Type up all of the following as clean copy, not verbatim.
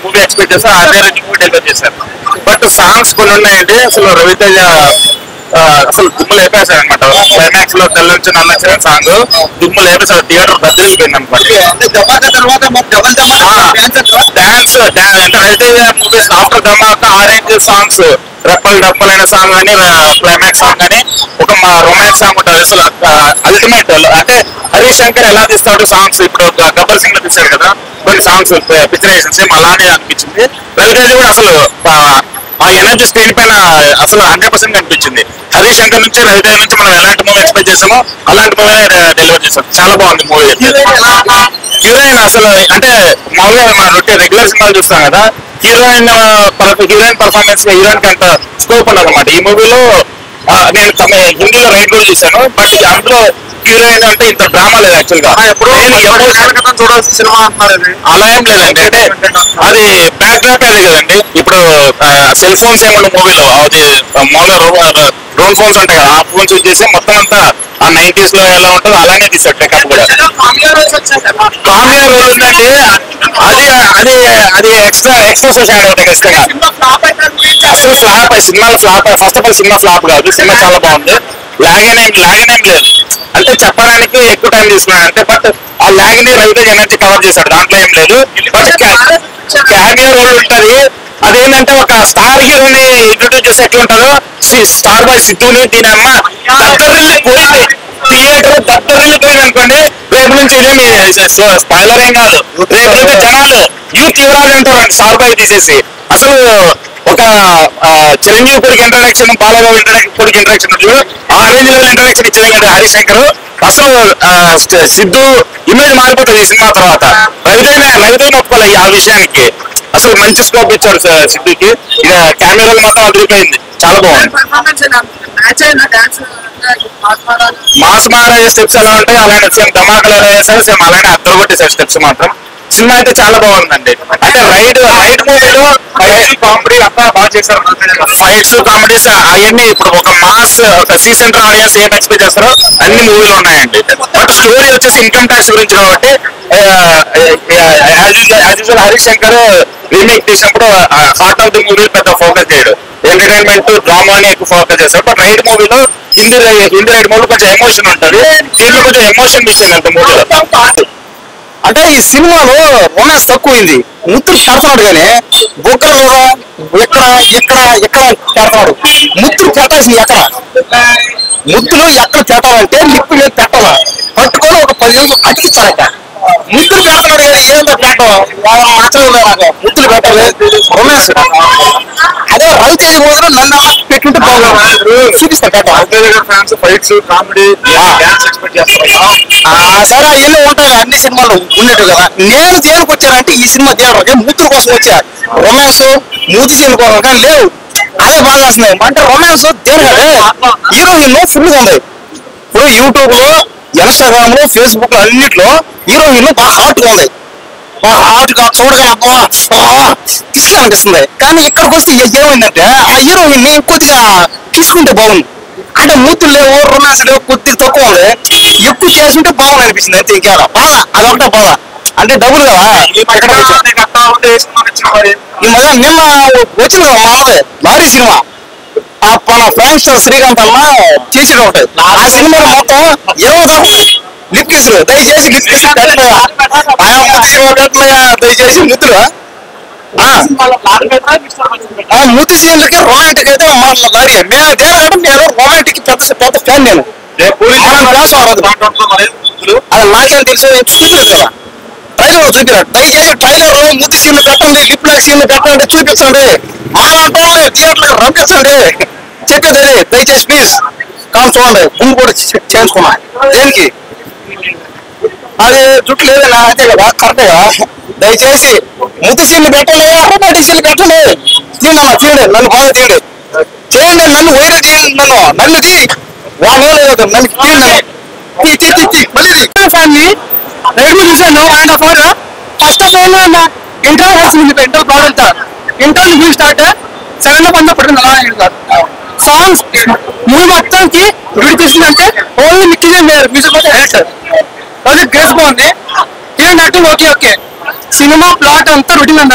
Movie expect చేస్తారు, అదే range movie deliver చేశారు. బట్ సాంగ్స్ కొన్ని ఉన్నాయండి అసలు రవితేజ అసలు దుమ్ము లేపేశారు అనమాట. క్లైమాక్స్ లో తెల్లంచి నల్లచిన సాంగ్ దుమ్ము లేపేశారు, థియేటర్ బద్దలిపోయింది అనమాట. డాన్స్ రవితేజ మూవీస్ ఆఫ్టర్ ధమాకా ఆరెంజ్ సాంగ్స్ రప్పల్ రప్పలైన సాంగ్ కానీ క్లైమాక్స్ సాంగ్ కానీ ఒక రొమాన్స్ సాంగ్ ఉంటుంది అసలు అల్టిమేట్. అంటే హరీష్ శంకర్ ఎలా తీస్తాడు సాంగ్స్, ఇప్పుడు గబ్బర్ సింగ్ లో తీశాడు కదా కొన్ని సాంగ్స్ పిక్చరైజేషన్ సేమ్ అలానే అనిపించింది. రవితేజ కూడా అసలు ఆ ఎనర్జీ స్క్రీన్ పైన అసలు 100% కనిపించింది. హరీష్ శంకర్ నుంచి రవితేజ నుంచి మనం ఎలాంటి మూవీ ఎక్స్పెక్ట్ చేసామో అలాంటి మూవీ డెలివర్ చేస్తాం. చాలా బాగుంది మూవీ. హీరోయిన్ అసలు అంటే మామూలుగా మనం రెగ్యులర్ సినిమాలు చూస్తాం కదా, హీరోయిన్ పర్ఫార్మెన్స్ హీరోయిన్ కి అంత స్కోప్ ఉండదు అనమాట. ఈ మూవీలో నేను హిందీలో రైట్ కూడా చూశాను, బట్ అందులో హీరోయిన్ అంటే ఇంత డ్రామా లేదు యాక్చువల్ గా. చూడాల్సిన సినిమా అంటున్నారు, అలా ఏం లేదండి. అంటే అది బ్యాక్ డ్రాప్ అదే కదండి. ఇప్పుడు సెల్ ఫోన్స్ ఏమన్నా మూవీలో అది మామూలుగా డ్రోన్ ఫోన్స్ ఉంటాయి కదా, ఆ ఫోన్స్ యూజ్ చేసి మొత్తం అంతా ఆ 90s లో ఎలా ఉంటుందో అలానే తీసాడు టెకప్ కూడా. కామియా రోల్ ఉందండి, అది అది అది ఎక్స్ట్రా సోషల్ ఉంటాయి ఖచ్చితంగా. అసలు ఫ్లాప్ సినిమాలు flop. First of all cinema flop కాదు, సినిమా చాలా బాగుంది. లాగనేం లేదు అంటే చెప్పడానికి ఎక్కువ టైం తీసుకున్నాడు అంటే, బట్ ఆ లాగ్ ని రవితేజ ఎనర్జీ కవర్ చేశాడు, దాంట్లో ఏం లేదు. బట్ క్యామియో రోల్ ఉంటది. అదేంటంటే ఒక స్టార్ హీరోని ఇంట్రొడ్యూస్ చేసి ఎట్లా ఉంటుందో స్టార్ బాయ్ సిద్ధుని దీని అమ్మ దద్దరిల్లి పోయింది, థియేటర్ దద్దరిల్లి పోయింది అనుకోండి. రేపు నుంచి ఇదే మీ స్పాయిలర్ ఏం కాదు, రేపు నుంచి జనాలు యూత్ యువరాజ్ అంటారండి స్టార్ బాయ్ తీసేసి. అసలు ఒక చిరంజీవి కొడుకు ఇంట్రడక్షన్, బాలరావు కొడుకు ఇంట్రడక్షన్ ఆ రేంజ్ లో ఇంట్రడక్షన్ ఇచ్చేది హరీష్ శంకర్. అసలు సిద్ధు ఇమేజ్ మారిపోతుంది ఈ సినిమా తర్వాత. రవితేజ ఒప్పుకోవాలి ఆ విషయానికి. అసలు మంచి స్కోప్ ఇచ్చాడు సిద్ధుకి. ఇక కెమెరాలు మాత్రం అదిరిపోయింది, చాలా బాగుంది. మాస్ మహారాజా స్టెప్స్ ఎలా ఉంటాయి అలానే సేమ్ ధమాకాలు ఎలా చేశారు సేమ్ అలానే అద్దరు కొట్టేసారు స్టెప్స్ మాత్రం. సినిమా అయితే చాలా బాగుందండి. అంటే రైడ్ మూవీలో ఫైట్స్ కామెడీ అంతా బాగా చేశారు. ఫైట్స్ కామెడీస్ అవన్నీ ఇప్పుడు ఒక మాస్ ఒక సి సెంటర్ ఆడియన్స్ ఏం ఎక్స్పెక్ట్ చేస్తారో అన్ని మూవీలు ఉన్నాయండి. బట్ స్టోరీ వచ్చేసి ఇన్కమ్ ట్యాక్స్ గురించి కాబట్టి హరీష్ శంకర్ రీమేక్ తీసినప్పుడు హార్ట్ ఆఫ్ ది మూవీ పెద్ద ఫోకస్ చేయడు, ఎంటర్టైన్మెంట్ డ్రామాని ఎక్కువ ఫోకస్ చేస్తారు. బట్ రైడ్ మూవీలో హిందీ రైడ్ మూవీలో కొంచెం ఎమోషన్ ఉంటుంది, దీంట్లో కొంచెం ఎమోషన్ మిస్ అయింది మూవీలో. అంటే ఈ సినిమాలో రొమాన్స్ తక్కువైంది. ముత్తులు పెడతాడు కానీ బొక్కలు ఎక్కడ ఎక్కడ ఎక్కడ పెడతాడు. ముత్తులు పెట్టాల్సింది ఎక్కడ, ముత్తులు ఎక్కడ పెట్టాలంటే లిప్పు మీద పెట్టాలా, పట్టుకొని ఒక 10 నిమిషాలు అతికించాలట. ముత్తులు పెడతాడు కానీ ఏంటో పెట్టడం మాత్రమే నాకు ముత్తులు పెట్టాలి రొమాన్స్. అదే రవితేజ కూడా నన్ను పెట్టుకుంటే బాగుంది చూపిస్తాను ఫైట్స్ కామెడీ సరే అవన్నీ ఉంటాయి అన్ని సినిమాలు ఉండేవి కదా. నేను దేనికి వచ్చానంటే ఈ సినిమా థియేటర్కి ముత్తుల కోసం వచ్చా, రొమాన్స్ మూతి సీన్ కోసం కానీ లేవు. అదే బాగా వస్తున్నాయి అంటే రొమాన్స్ దేనికంటే హీరోయిన్ ఫుల్గా ఉంది. ఇప్పుడు యూట్యూబ్ లో ఇన్స్టాగ్రామ్ లో ఫేస్బుక్ లో అన్నిట్లో హీరోయిన్ బాగా హాట్ గా ఉంది, బాగా హాట్ గా చూడగలమ్మా కిస్ అనిపిస్తుంది. కానీ ఇక్కడికి వస్తే ఏమైందంటే ఆ హీరోయిన్ ని కొద్దిగా తీసుకుంటే బాగుంది. అంటే మూతులు లేవు, రొమాన్స్ లేవు, కొద్దిగా తక్కువ ఉంది. ఎక్కువ చేస్తుంటే బాగుంది అనిపించింది అంతే, ఇంకేనా బాధ అదొకటే బాధ. అంటే డబ్బులు కదా ఈ మధ్య నిన్న వచ్చింది కదా మాదే లారీ సినిమా, మన ఫ్రెండ్స్ శ్రీకాంత్ అన్న చేసేది ఒకటి. ఆ సినిమాలో మొత్తం 20 లిప్ కిస్లు. దయచేసి లిప్ కిస్ పెట్టమయ్యా, దయచేసి ముద్దులు ముద్దు సీన్లకి రొమాంటిక్ అయితే మన లారీ. నేను రొమాంటిక్ పెద్ద ఫ్యాన్. నేను అది నాకేం తెలుసు చూపించలేదు కదా, ట్రైలర్ చూపించారు. దయచేసి ట్రైలర్ లో ముద్దు సీన్లు పెట్టండి, లిప్ లాక్ సీన్లు పెట్టండి, చూపించండి, మాలాంటి థియేటర్లకు రంపించండి చెప్పేది అది. దయచేసి ప్లీజ్ కానీ చూడండి ముందు కూడా చేయించుకున్నా. దేనికి అది జుట్టు లేదన్నా అంతే కదా కరెక్ట్గా. దయచేసి ముద్దు సీన్లు పెట్టండి, రొమాంటిక్ సీన్లు పెట్టండి, తీయండి తీయండి, నన్ను బాగా తీయండి చేయండి, నన్ను వైరల్ చేయండి, నన్ను తీ వాడు లేదు నన్ను ఫ్యామిలీ రైడ్ చూసాను. And of all first of all inter వచ్చింది, ఇంటర్ బాగుంటా ఇంటర్ మూవీ స్టార్ట్ 7 లో పడినప్పుడు సాంగ్స్ మూవీ మొత్తానికి విడిపిస్తుందంటే ఓన్లీ మిక్కింగ్ మ్యూజిక్ అయితే హెల్త్ అది గ్రేస్ బాగుంది. Heroine acting okay okay cinema plot అంతా రొటీన్ అంట.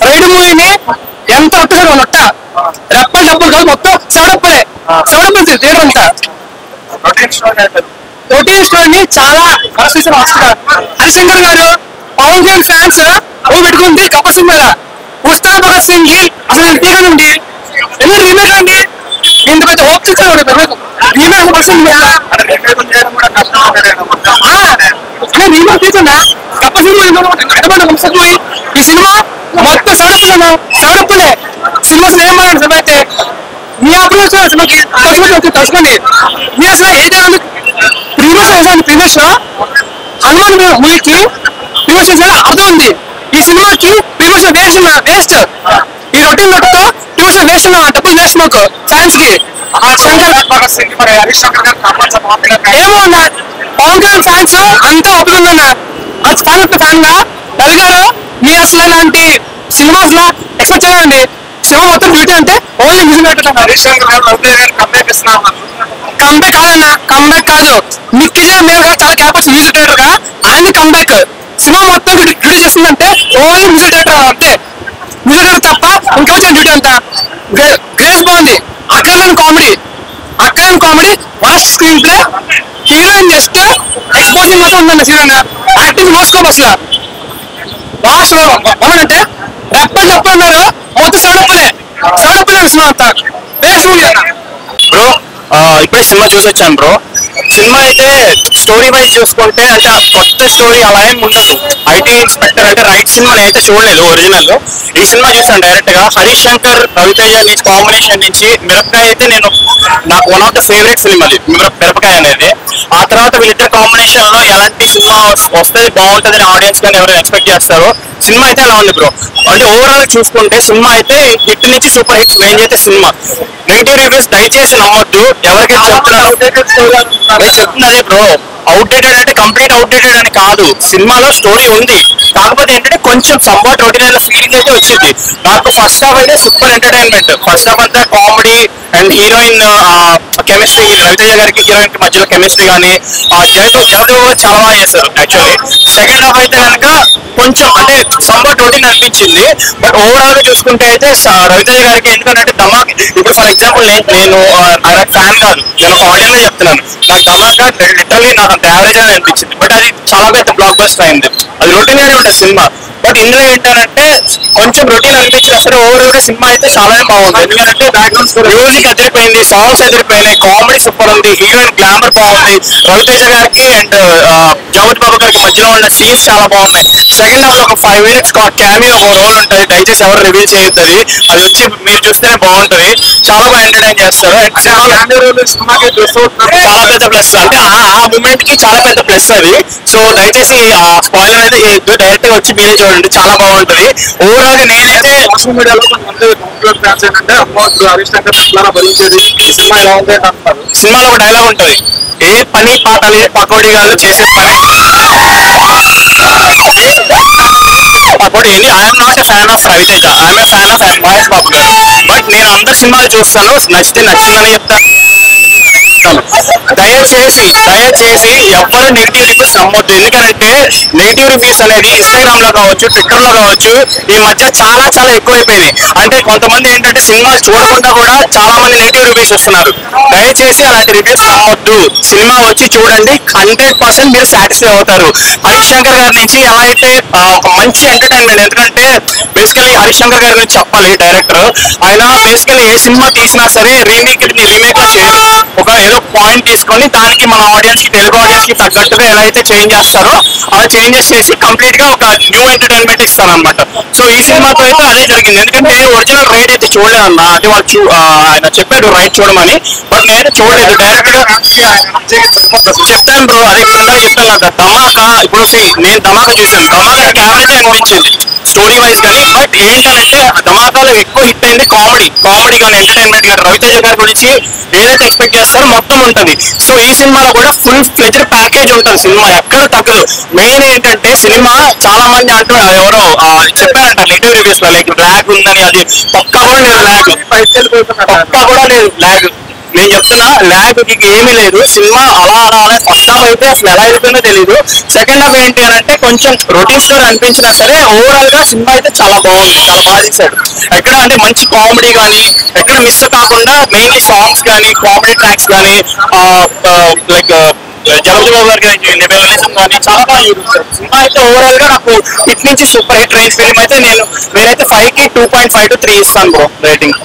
రైడ్ మూవీని ఎంత ఒట్టుగా నొట్ట రెప్పలు డబ్బులు కాదు, మొత్తం సెవడప్పులే థియేటర్ అంతా. రొటీన్ స్టోరీని చాలా హరిశంకర్ గారు పవన్ కళ్యాణ్ ఫ్యాన్స్ పెట్టుకుంది కపల్ సింగ్ మీద. ఉస్తాద్ భగత్ సింగ్ కి అసలు టీకా నుండి ఎందుకు రీమేక్ అండి, ఇందుకు అయితే హోప్ చేశారు రీమేక్ రీమేక్ తీసుకున్నా కపల్ సింగ్ ఈ సినిమా మొత్తం సెవడప్పులే సినిమా అసలు ఏమన్నాడు సినిమా అయితే మీ అప్రోచ్ సినిమాకి తలుచుకోండి. మీరు అసలు ఏదైనా ప్రీవియస్ లో హనుమాన్ మూవీకి ప్రీవియస్ అర్థం ఉంది. ఈ సినిమాకి ప్రీవియస్ వేస్ట్ ఈ రొటీన్ నొట్టుతో ప్రీవియస్ వేస్ట్ డబ్బులు వేస్ట్ మాకు ఫ్యాన్స్ కి. ఏమో అన్న పవన్ కళ్యాణ్ ఫ్యాన్స్ అంతా ఒప్పుతుందన్న ఫ్యాన్ గా రవి గారు మీరు అసలు ఇలాంటి సినిమాస్ లా ఎక్స్పెక్ట్ చేయాలండి. సినిమా మొత్తం బ్యూటీ అంటే ఓన్లీ మ్యూజిక్ కంబ్యాక్ కాదన్న, కంబ్యాక్ కాదు. నిక్కిజే మీరు చాలా క్యాపర్స్ మ్యూజిక్ డైరెక్టర్ గా ఆయన కంబ్యాక్. సినిమా మొత్తం డ్యూటీ చేస్తుందంటే ఓన్లీ మ్యూజిక్ డైరెక్టర్ అంతే, మ్యూజిక్ డైరెక్టర్ తప్ప ఇంకా వచ్చిన డ్యూటీ అంతా. గ్రేస్ బాగుంది. అక్కడలేని comedy worst screenplay, heroine just exposing మొత్తం ఉందన్న హీరోయిన్ యాక్టింగ్ మోసుకోపు అసలు. లాస్ట్ అంటే రెప్పలు చెప్పు అన్నారు, మొత్తం సెవడప్పులే సినిమా అంతా వేస్ట్ మూవీ అన్న. బ్రో ఇప్పుడే సినిమా చూసి వచ్చాను బ్రో. సినిమా అయితే స్టోరీ వైజ్ చూసుకుంటే అంటే కొత్త స్టోరీ అలా ఏం ఉండదు. ఐటీ ఇన్స్పెక్టర్ అంటే రైట్ సినిమా అయితే చూడలేదు ఒరిజినల్. ఈ సినిమా చూసాను డైరెక్ట్ గా. హరీష్ శంకర్ రవితేజ నుంచి కాంబినేషన్ నుంచి మిరపకాయ అయితే నాకు one of the favourite film అది మిరపకాయ అనేది. ఆ తర్వాత వీళ్ళిద్దరు కాంబినేషన్ లో ఎలాంటి సినిమా వస్తుంది బాగుంటుంది అని ఆడియన్స్ కానీ ఎవరైనా ఎక్స్పెక్ట్ చేస్తారో సినిమా అయితే అలా ఉంది బ్రో. అంటే ఓవరాల్ చూసుకుంటే సినిమా అయితే హిట్ నుంచి సూపర్ హిట్ రేంజ్ అయితే సినిమా. నెగిటివ్ రివ్యూస్ దయచేసి నమ్మొద్దు. ఎవరికైతే చెప్తున్నారు చెప్తున్నదే బ్రో. అవుట్డేటెడ్ అంటే కంప్లీట్ అవుట్డేటెడ్ అని కాదు, సినిమాలో స్టోరీ ఉంది. కాకపోతే ఏంటంటే కొంచెం సంవాట్ రొటీన్ ఫీలింగ్ అయితే వచ్చింది నాకు. ఫస్ట్ హాఫ్ అయితే సూపర్ ఎంటర్టైన్మెంట్. ఫస్ట్ హాఫ్ అంతా comedy and heroine chemistry, Ravi Teja గారికి హీరోయిన్ కి మధ్యలో కెమిస్ట్రీ కానీ జగదేవ్ చాలా బాగా చేస్తారు యాక్చువల్లీ. సెకండ్ హాఫ్ అయితే కనుక కొంచెం అంటే సంవాట్ రొటీన్ అనిపించింది. బట్ ఓవరాల్ గా చూసుకుంటే అయితే రవితేజ గారికి ఎందుకంటే ధమాక్, ఇప్పుడు ఫర్ ఎగ్జాంపుల్ నేను ఫ్యాన్ కాదు, నేను ఒక ఆడియన్స్ గా చెప్తున్నాను, నాకు ధమాకా లిటరలీ నాకు అంత యావరేజ్ అని అనిపించింది. బట్ అది చాలా పెద్ద బ్లాక్ బస్టర్ అయింది. అది రొటీన్ గానే ఉంటుంది సినిమా. బట్ ఇందులో ఏంటంటే కొంచెం రొటీన్ అనిపించింది. అసలు ఓవరాల్ గా సినిమా అయితే చాలానే బాగుంది. ఎందుకంటే మ్యూజిక్ అదిరిపోయింది, సాంగ్స్ అదిరిపోయినాయి, కామెడీ సూపర్ ఉంది, హీరోయిన్ గ్లామర్ బాగుంది, రవితేజ గారికి అండ్ జగత్ బాబు గారికి మధ్యలో ఉన్న సీన్స్ చాలా బాగున్నాయి. సెకండ్ హాఫ్ లో ఒక 5 minutes క్యామియో ఒక రోల్ ఉంటుంది, దయచేసి ఎవరు రివీల్ చేయొద్దు. అది వచ్చి మీరు చూస్తేనే బాగుంటుంది. చాలా బాగా ఎంటర్టైన్ చేస్తారు. అండ్ చాలా పెద్ద ప్లస్ అంటే ఆ మూమెంట్ కి చాలా పెద్ద ప్లస్ అది. సో దయచేసి స్పాయిలర్ అయితే డైరెక్ట్ గా వచ్చి మీరే చూడండి, చాలా బాగుంటుంది. ఓవరాల్ గా నేనైతే సోషల్ మీడియాలో ఫ్యాన్స్ ఏంటంటే సినిమాలో ఒక డైలాగ్ ఉంటుంది, ఏ పని పాట లేదు పకోడీ గారు చేసే పని పకోడీ. I'm not a fan of Ravi Teja, I'm a fan of Mahesh Babu గారు. బట్ నేను అందరి సినిమాలు చూస్తాను, నచ్చితే నచ్చిందని చెప్తాను. దయచేసి ఎవ్వరు నెగిటివ్ రివ్యూస్ నమ్మొద్దు. ఎందుకంటే నెగిటివ్ రివ్యూస్ అనేది ఇన్స్టాగ్రామ్ లో కావచ్చు, ట్విట్టర్ లో కావచ్చు, ఈ మధ్య చాలా ఎక్కువైపోయినాయి. అంటే కొంతమంది ఏంటంటే సినిమాలు చూడకుండా కూడా చాలా మంది నెగిటివ్ రివ్యూస్ ఇస్తున్నారు. దయచేసి అలాంటి రివ్యూస్ నమ్మొద్దు. సినిమా వచ్చి చూడండి, 100% మీరు సాటిస్ఫై అవుతారు. హరీష్ శంకర్ గారి నుంచి ఎలా అయితే ఒక మంచి ఎంటర్టైన్మెంట్. ఎందుకంటే బేసికలీ హరీష్ శంకర్ గారి గురించి చెప్పాలి, డైరెక్టర్. ఆయన బేసికలీ ఏ సినిమా తీసినా సరే రీమేక్ లో చేయరు. ఒక ఏదో పాయింట్ తీసుకొని దానికి మన ఆడియన్స్ కి, తెలుగు ఆడియన్స్ కి తగ్గట్టుగా ఎలా అయితే చేంజ్ చేస్తారో అలా చేంజెస్ చేసి కంప్లీట్ గా ఒక న్యూ ఎంటర్టైన్మెంట్ ఇస్తారనమాట. సో ఈ సినిమాతో అయితే అదే జరిగింది. ఎందుకంటే ఒరిజినల్ రైడ్ అయితే చూడలేదన్నా, అంటే వాళ్ళు ఆయన చెప్పాడు రైడ్ చూడమని, బట్ నేనైతే చూడలేదు. డైరెక్ట్ గా చెప్తాను బ్రో, అదే చెప్తాను కదా. ధమాకా ఇప్పుడు నేను ధమాకా చూసాను, ధమాకాకి యావరేజ్ అనిపించింది స్టోరీ వైజ్ కానీ. బట్ ఏంటంటే ధమాకాలో ఎక్కువ హిట్ అయింది కామెడీ కానీ ఎంటర్టైన్మెంట్ కానీ. రవితేజ గారి గురించి ఏదైతే ఎక్స్పెక్ట్ చేస్తారో మొత్తం ఉంటుంది. సో ఈ సినిమాలో కూడా ఫుల్ ఫ్లెజ్డ్ ప్యాకేజ్ ఉంటుంది. సినిమా ఎక్కడ తగ్గదు. మెయిన్ ఏంటంటే సినిమా చాలా మంది అంటున్నారు, ఎవరో చెప్పారంట నెగిటివ్ రివ్యూస్ లో, లైక్ ల్యాగ్ ఉందని. అది పక్కా కూడా లేదు, ల్యాగ్ నేను చెప్తున్నా ల్యాగ్ ఏమీ లేదు. సినిమా అలా ఫస్ట్ హాఫ్ అయితే అసలు ఎలా అయిపోయిందో తెలియదు. సెకండ్ హాఫ్ ఏంటి అని అంటే కొంచెం రొటీన్ స్టోరీ అనిపించినా సరే ఓవరాల్ గా సినిమా అయితే చాలా బాగుంది, చాలా బాగా తీశాడు. ఎక్కడ అంటే మంచి కామెడీ కానీ ఎక్కడ మిస్ కాకుండా మెయిన్లీ సాంగ్స్ కానీ కామెడీ ట్రాక్స్ కానీ లైక్ జగజ్బాబు గారికి నిజం కానీ చాలా బాగా చూపించారు. సినిమా అయితే ఓవరాల్ గా నాకు హిట్ నుంచి సూపర్ హిట్ రేంజ్ ఫిల్మ్ అయితే నేనైతే 5కి 2.5 to 3 ఇస్తాను బ్రో రేటింగ్.